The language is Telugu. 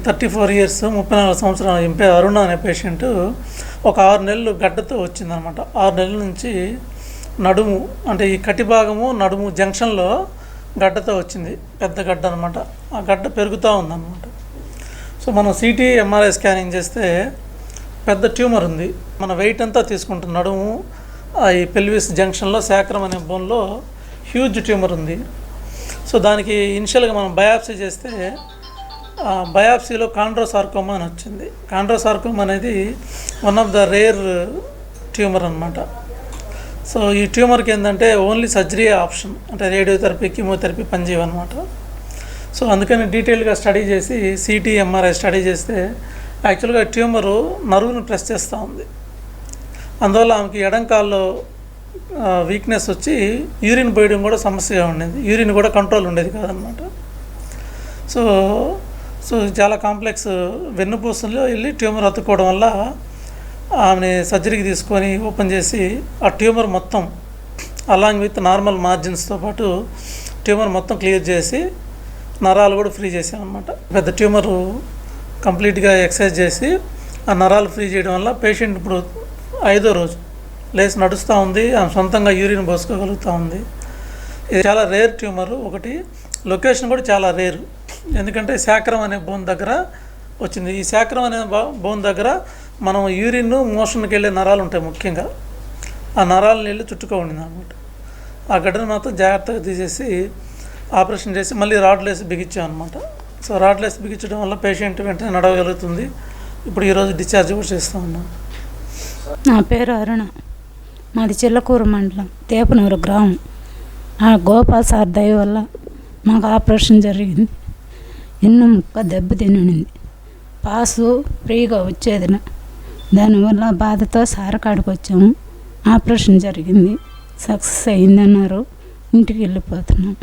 34 ఇయర్స్ 34 సంవత్సరాల ఎంపీ అరుణ అనే పేషెంట్ ఒక 6 నెలలు గడ్డతో వచ్చిందనమాట. 6 నెలల నుంచి నడుము అంటే ఈ కటి భాగము నడుము జంక్షన్లో గడ్డతో వచ్చింది. పెద్ద గడ్డ అనమాట. ఆ గడ్డ పెరుగుతూ ఉందన్నమాట. సో మనం సిటీ ఎంఆర్ఐ స్కానింగ్ చేస్తే పెద్ద ట్యూమర్ ఉంది. మన వెయిట్ అంతా తీసుకుంటుంది. నడుము ఈ పెల్విస్ జంక్షన్లో శాక్రం అనే బోన్లో హ్యూజ్ ట్యూమర్ ఉంది. సో దానికి ఇనిషియల్గా మనం బయాప్సీ చేస్తే బయాప్సీలో కాండ్రోసార్కోమా అని వచ్చింది. కాండ్రోసార్కోమా అనేది one of the rare tumour అనమాట. సో ఈ ట్యూమర్కి ఏంటంటే ఓన్లీ సర్జరీ ఆప్షన్, అంటే రేడియోథెరపీ కీమోథెరపీ పనిచేయవన్నమాట. సో అందుకని డీటెయిల్గా స్టడీ చేసి సిటీ ఎంఆర్ఐ స్టడీ చేస్తే యాక్చువల్గా ట్యూమరు నరువుని ప్రెస్ చేస్తూ ఉంది. అందువల్ల ఆమెకి ఎడంకాల్లో వీక్నెస్ వచ్చి యూరిన్ పోయడం కూడా సమస్యగా ఉండేది. యూరిన్ కూడా కంట్రోల్ ఉండేది కాదనమాట. సో చాలా కాంప్లెక్స్ వెన్నుపూసలో వెళ్ళి ట్యూమర్ అతుక్కోవడం వల్ల ఆమెని సర్జరీకి తీసుకొని ఓపెన్ చేసి ఆ ట్యూమర్ మొత్తం అలాంగ్ విత్ నార్మల్ మార్జిన్స్తో పాటు ట్యూమర్ మొత్తం క్లియర్ చేసి నరాలు కూడా ఫ్రీ చేసామన్నమాట. పెద్ద ట్యూమరు కంప్లీట్గా ఎక్సర్సైజ్ చేసి ఆ నరాలు ఫ్రీ చేయడం వల్ల పేషెంట్ ఇప్పుడు 5వ రోజు లేచి నడుస్తూ ఉంది. ఆమె సొంతంగా యూరిన్ పోసుకోగలుగుతూ ఉంది. ఇది చాలా రేర్ ట్యూమరు. ఒకటి లొకేషన్ కూడా చాలా రేరు, ఎందుకంటే శాక్రం అనే బోన్ దగ్గర వచ్చింది. ఈ శాక్రం అనే బోన్ దగ్గర మనం యూరిన్ మోషన్కి వెళ్ళే నరాలు ఉంటాయి. ముఖ్యంగా ఆ నరాలను వెళ్ళి చుట్టుకో ఉండింది అనమాట. ఆ గడ్డను మాత్రం జాగ్రత్తగా తీసేసి ఆపరేషన్ చేసి మళ్ళీ రాడ్లేసి బిగించాం అనమాట. సో రాడ్లేసి బిగించడం వల్ల పేషెంట్ వెంటనే నడవగలుగుతుంది. ఇప్పుడు ఈరోజు డిశ్చార్జ్ కూడా చేస్తూ ఉన్నాం. నా పేరు అరుణ, మాది చిల్లకూరు మండలం, తేపనూరు గ్రామం. ఆ గోపాల్ సార్ దయ వల్ల మాకు ఆపరేషన్ జరిగింది. ఎన్నో ముక్క దెబ్బతినింది. పాసు ఫ్రీగా వచ్చేది. దానివల్ల బాధతో సార్ కాడికి వచ్చాము. ఆపరేషన్ జరిగింది, సక్సెస్ అయిందన్నారు. ఇంటికి వెళ్ళిపోతున్నాం.